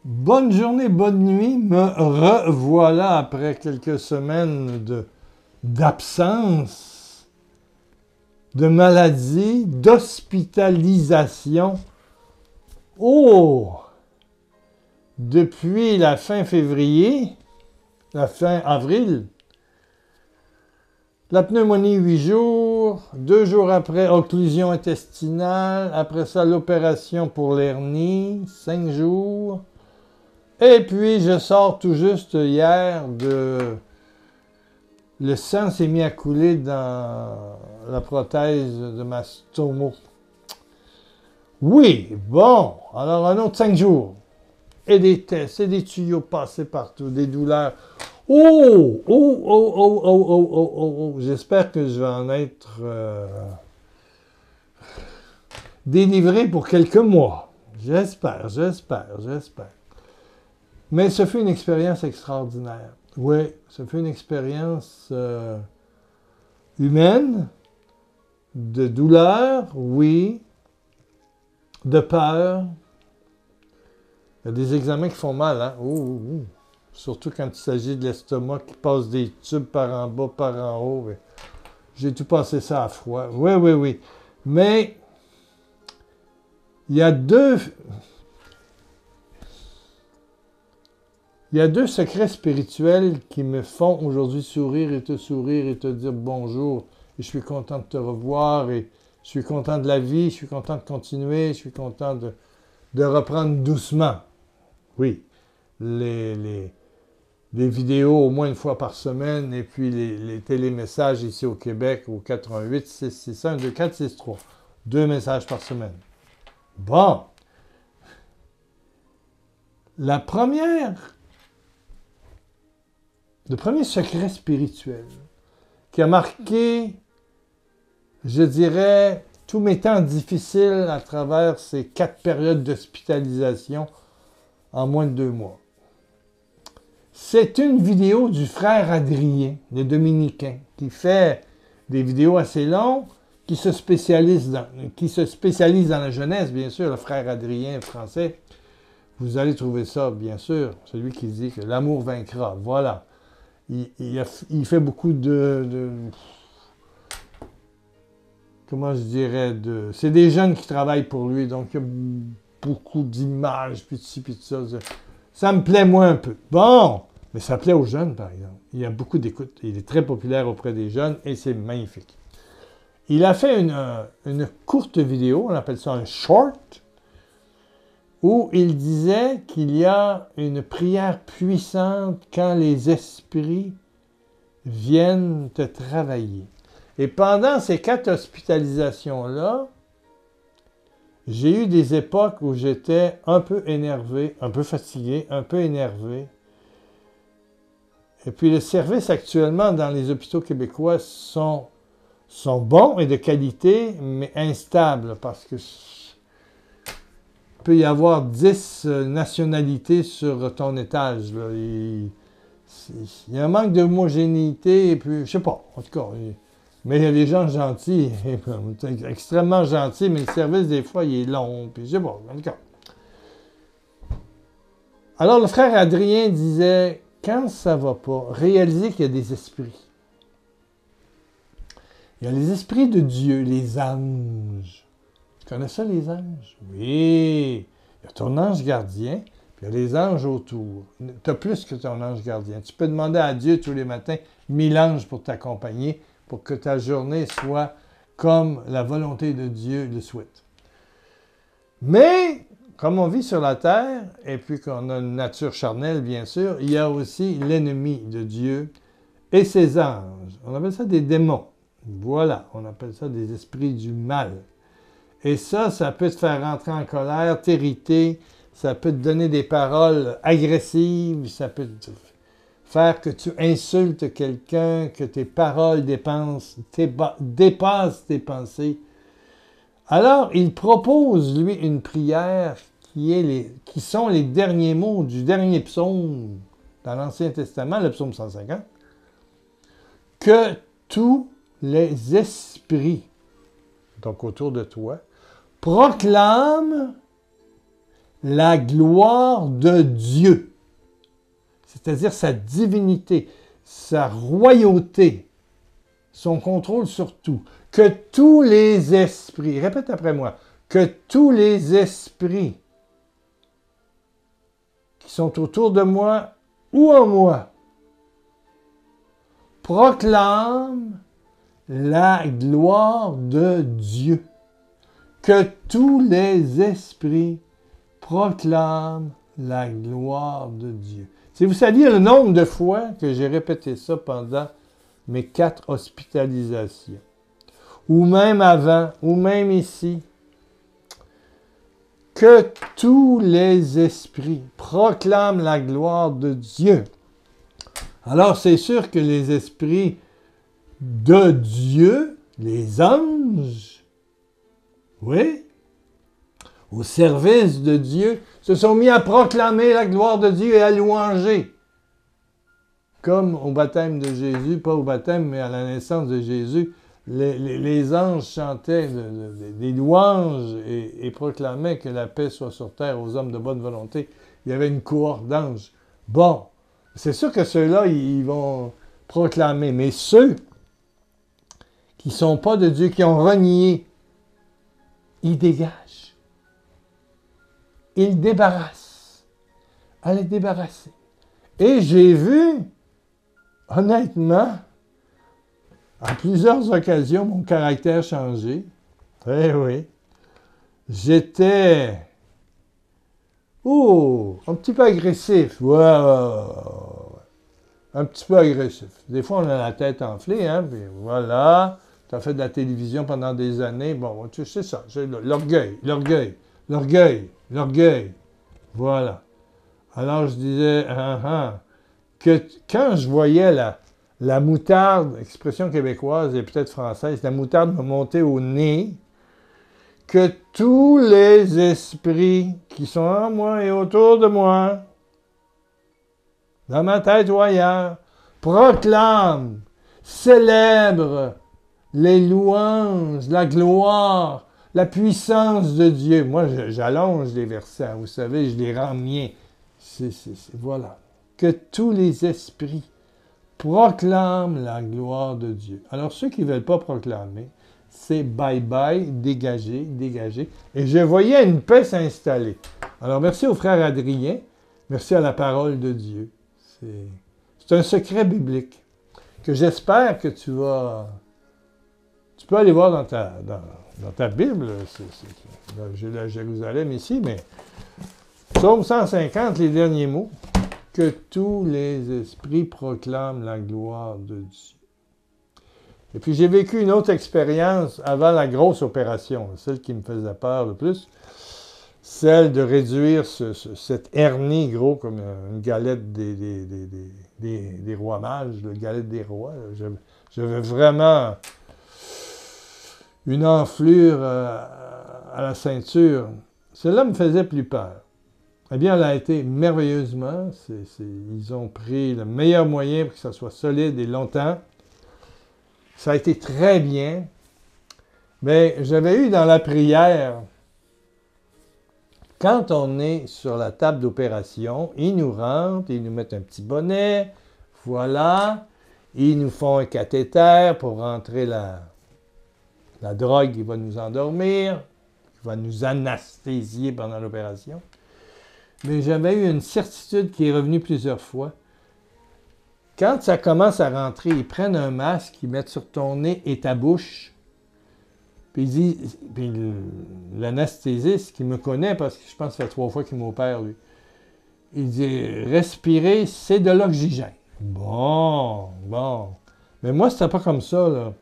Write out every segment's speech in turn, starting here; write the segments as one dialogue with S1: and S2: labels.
S1: Bonne journée, bonne nuit. Me revoilà après quelques semaines d'absence, de maladie, d'hospitalisation. Oh! Depuis la fin février, la fin avril, la pneumonie 8 jours, 2 jours après occlusion intestinale, après ça l'opération pour l'hernie, 5 jours. Et puis, je sors tout juste hier de... Le sang s'est mis à couler dans la prothèse de ma stomo. Oui, bon, alors un autre 5 jours. Et des tests, et des tuyaux passés partout, des douleurs. Oh, oh, oh, oh, oh, oh, oh, oh, oh. J'espère que je vais en être délivré pour quelques mois. J'espère. Mais ce fut une expérience extraordinaire. Oui, ce fut une expérience humaine, de douleur, oui, de peur. Il y a des examens qui font mal, hein? Surtout quand il s'agit de l'estomac qui passe des tubes par en bas, par en haut. J'ai tout passé ça à froid. Oui. Mais il y a deux secrets spirituels qui me font aujourd'hui sourire et te dire bonjour. Et je suis content de te revoir et je suis content de la vie, je suis content de continuer, je suis content de reprendre doucement. Oui, les vidéos au moins une fois par semaine et puis les télémessages ici au Québec au 88 661 2463. 2 messages par semaine. Bon. Le premier secret spirituel qui a marqué, je dirais, tous mes temps difficiles à travers ces 4 périodes d'hospitalisation en moins de 2 mois. C'est une vidéo du frère Adrien, le Dominicain, qui fait des vidéos assez longues, qui se spécialise dans la jeunesse, bien sûr, le frère Adrien français. Vous allez trouver ça, bien sûr, celui qui dit que l'amour vaincra. Voilà. Il fait beaucoup comment je dirais, c'est des jeunes qui travaillent pour lui, donc il y a beaucoup d'images, puis de ci, puis de ça. Ça me plaît moins un peu. Bon, mais ça plaît aux jeunes, par exemple. Il y a beaucoup d'écoute. Il est très populaire auprès des jeunes et c'est magnifique. Il a fait une courte vidéo, on appelle ça un short, où il disait qu'il y a une prière puissante quand les esprits viennent te travailler. Et pendant ces 4 hospitalisations-là, j'ai eu des époques où j'étais un peu énervé, un peu fatigué, un peu énervé. Et puis le service actuellement dans les hôpitaux québécois sont bons et de qualité, mais instables parce que peut y avoir 10 nationalités sur ton étage. Là. Il y a un manque d'homogénéité, et puis, je sais pas, en tout cas. Mais il y a des gens gentils, extrêmement gentils, mais le service, des fois, il est long, puis je sais pas, en tout cas. Alors, le frère Adrien disait, quand ça va pas, réalisez qu'il y a des esprits. Il y a les esprits de Dieu, les anges. Tu connais ça, les anges? Oui. Il y a ton ange gardien, puis il y a les anges autour. Tu as plus que ton ange gardien. Tu peux demander à Dieu tous les matins 1000 anges pour t'accompagner, pour que ta journée soit comme la volonté de Dieu le souhaite. Mais, comme on vit sur la terre, et puis qu'on a une nature charnelle, bien sûr, il y a aussi l'ennemi de Dieu et ses anges. On appelle ça des démons. Voilà, on appelle ça des esprits du mal. Et ça peut te faire rentrer en colère, t'irriter, ça peut te donner des paroles agressives, ça peut te faire que tu insultes quelqu'un, que tes paroles dépassent tes pensées. Alors, il propose, lui, une prière qui sont les derniers mots du dernier psaume dans l'Ancien Testament, le psaume 150, que tous les esprits, donc autour de toi, proclament la gloire de Dieu, c'est-à-dire sa divinité, sa royauté, son contrôle sur tout, que tous les esprits, répète après moi, que tous les esprits qui sont autour de moi ou en moi proclament la gloire de Dieu. Que tous les esprits proclament la gloire de Dieu. Si vous saviez le nombre de fois que j'ai répété ça pendant mes 4 hospitalisations, ou même avant, ou même ici, que tous les esprits proclament la gloire de Dieu. Alors c'est sûr que les esprits de Dieu, les anges, oui, au service de Dieu, se sont mis à proclamer la gloire de Dieu et à louanger. Comme au baptême de Jésus, pas au baptême, mais à la naissance de Jésus, les anges chantaient des louanges et proclamaient que la paix soit sur terre aux hommes de bonne volonté. Il y avait une cohorte d'anges. Bon, c'est sûr que ceux-là, ils vont proclamer, mais ceux qui ne sont pas de Dieu, qui ont renié, ils dégagent. Ils débarrassent. À les débarrasser. Et j'ai vu, honnêtement, à plusieurs occasions, mon caractère changer. Eh oui. J'étais... un petit peu agressif. Ouais. Un petit peu agressif. Des fois, on a la tête enflée, hein, puis voilà. Tu as fait de la télévision pendant des années. Bon, tu sais ça. L'orgueil. Voilà. Alors, je disais, que quand je voyais la moutarde, expression québécoise et peut-être française, la moutarde me montait au nez, que tous les esprits qui sont en moi et autour de moi, dans ma tête ou ailleurs, proclament, célèbrent les louanges, la gloire, la puissance de Dieu. Moi, j'allonge les versets, hein, vous savez, je les rends miens. Voilà. Que tous les esprits proclament la gloire de Dieu. Alors, ceux qui ne veulent pas proclamer, c'est bye-bye, dégagez. Et je voyais une paix s'installer. Alors, merci au frère Adrien. Merci à la parole de Dieu. C'est un secret biblique que j'espère que tu peux aller voir dans ta Bible. J'ai la Jérusalem ici, mais Psaume 150, les derniers mots. Que tous les esprits proclament la gloire de Dieu. Et puis j'ai vécu une autre expérience avant la grosse opération, celle qui me faisait peur le plus, celle de réduire cette hernie gros comme une galette des rois mages, la galette des rois. J'avais vraiment une enflure à la ceinture. Cela me faisait plus peur. Eh bien, elle a été merveilleusement. Ils ont pris le meilleur moyen pour que ça soit solide et longtemps. Ça a été très bien. Mais j'avais eu dans la prière, quand on est sur la table d'opération, ils nous rentrent, ils nous mettent un petit bonnet, voilà, ils nous font un cathéter pour rentrer la drogue qui va nous endormir, qui va nous anesthésier pendant l'opération. Mais j'avais eu une certitude qui est revenue plusieurs fois. Quand ça commence à rentrer, ils prennent un masque, ils mettent sur ton nez et ta bouche. Puis l'anesthésiste qui me connaît, parce que je pense que ça fait 3 fois qu'il m'opère, lui, il dit « Respirer, c'est de l'oxygène. » Bon. Mais moi, c'était pas comme ça, là.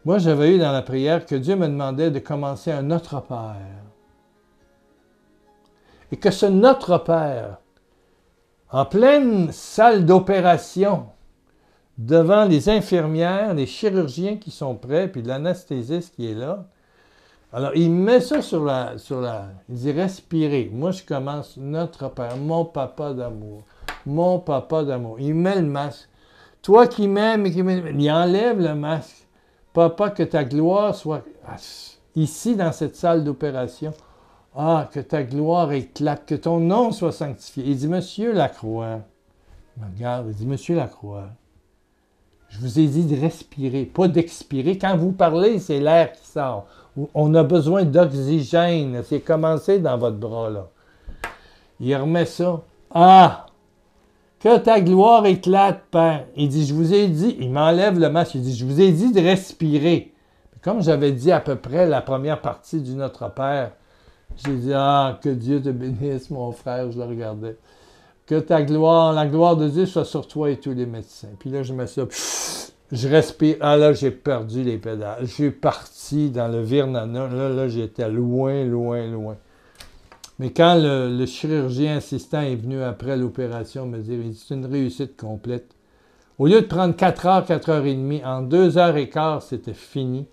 S1: Moi, j'avais eu dans la prière que Dieu me demandait de commencer un Notre Père. Et que ce Notre Père, en pleine salle d'opération, devant les infirmières, les chirurgiens qui sont prêts, puis l'anesthésiste qui est là, alors il met ça sur la... Il dit « Respirez. » Moi, je commence « Notre Père, mon papa d'amour. Mon papa d'amour. » Il met le masque. « Toi qui m'aimes et qui m'aimes. » Il enlève le masque. « Papa, que ta gloire soit ici, dans cette salle d'opération. » Ah, que ta gloire éclate, que ton nom soit sanctifié. Il dit, Monsieur Lacroix, il me regarde, il dit, Monsieur Lacroix, je vous ai dit de respirer, pas d'expirer. Quand vous parlez, c'est l'air qui sort. On a besoin d'oxygène. C'est commencé dans votre bras, là. Il remet ça. Ah! Que ta gloire éclate, Père. Il dit, je vous ai dit, il m'enlève le masque, il dit, je vous ai dit de respirer. Comme j'avais dit à peu près la première partie du Notre Père, j'ai dit, ah, que Dieu te bénisse, mon frère, je le regardais. Que ta gloire, la gloire de Dieu soit sur toi et tous les médecins. Puis là, je mets ça, je respire. Ah là, j'ai perdu les pédales. Je suis parti dans le Virnana. Là, j'étais loin, loin, loin. Mais quand le chirurgien assistant est venu après l'opération me dire, c'est une réussite complète. Au lieu de prendre 4 heures, 4 heures et demie, en 2 heures et quart, c'était fini.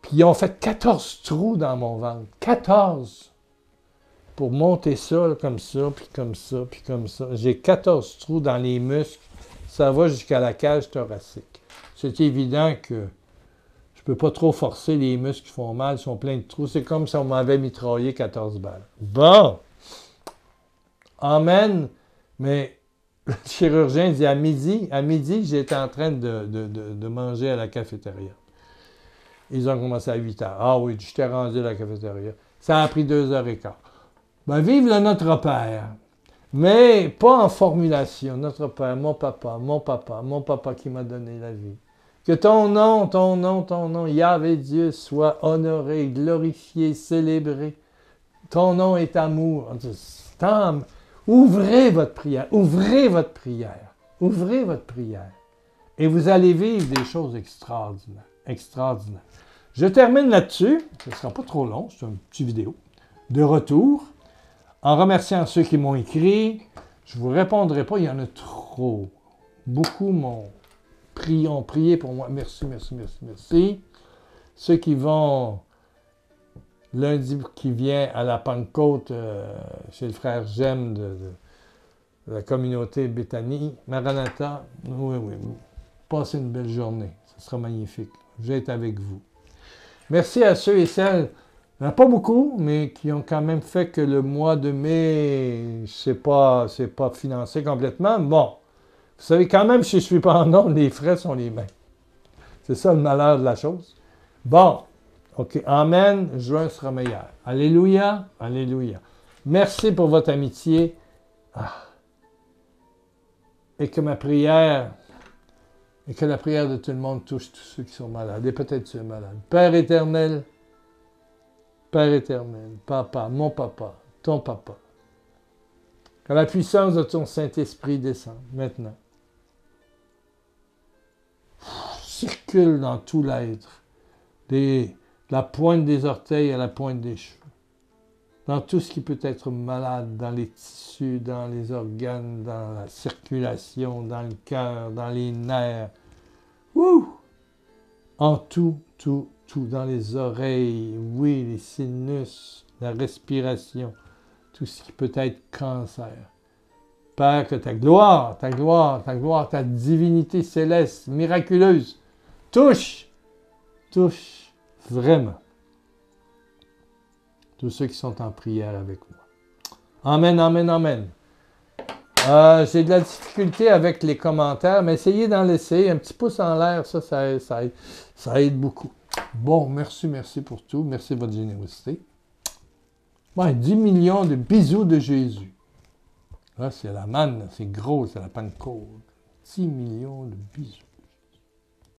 S1: Puis ils ont fait 14 trous dans mon ventre. 14! Pour monter ça, là, comme ça, puis comme ça, puis comme ça. J'ai 14 trous dans les muscles. Ça va jusqu'à la cage thoracique. C'est évident que je ne peux pas trop forcer les muscles qui font mal, ils sont pleins de trous. C'est comme si on m'avait mitraillé 14 balles. Bon! Amen! Mais le chirurgien dit à midi, j'étais en train de manger à la cafétéria. Ils ont commencé à 8 heures. Ah oui, j'étais rendu à la cafétéria. Ça a pris 2 heures et quart. Ben, vive le Notre Père, mais pas en formulation. Notre Père, mon papa qui m'a donné la vie. Que ton nom, Yahvé Dieu, soit honoré, glorifié, célébré. Ton nom est amour. Ouvrez votre prière, ouvrez votre prière, ouvrez votre prière. Et vous allez vivre des choses extraordinaires, extraordinaires. Je termine là-dessus, ce ne sera pas trop long, c'est une petite vidéo. De retour, en remerciant ceux qui m'ont écrit, je ne vous répondrai pas, il y en a trop. Beaucoup ont prié pour moi. Merci, merci, merci, merci. Ceux qui vont lundi qui vient à la Pentecôte chez le frère Jem de la communauté Béthanie, Maranatha, oui, passez une belle journée, ce sera magnifique. Je vais être avec vous. Merci à ceux et celles, il n'y en a pas beaucoup, mais qui ont quand même fait que le mois de mai, c'est pas financé complètement. Bon, vous savez, quand même, si je ne suis pas en nombre, les frais sont les mêmes. C'est ça le malheur de la chose. Bon, OK, amen, juin sera meilleur. Alléluia, alléluia. Merci pour votre amitié. Et que ma prière, et que la prière de tout le monde touche tous ceux qui sont malades, et peut-être ceux malades. Père éternel, Papa, mon papa, ton papa, que la puissance de ton Saint-Esprit descende maintenant. Circule dans tout l'être, de la pointe des orteils à la pointe des cheveux, dans tout ce qui peut être malade, dans les tissus, dans les organes, dans la circulation, dans le cœur, dans les nerfs, en tout, dans les oreilles, oui, les sinus, la respiration, tout ce qui peut être cancer. Père, que ta gloire, ta divinité céleste, miraculeuse, touche vraiment tous ceux qui sont en prière avec moi. Amen, amen, amen. J'ai de la difficulté avec les commentaires, mais essayez d'en laisser. Un petit pouce en l'air, ça aide beaucoup. Bon, merci pour tout. Merci de votre générosité. Ouais, 10 millions de bisous de Jésus. Là, c'est la manne, c'est gros, c'est la Pentecôte. 10 millions de bisous.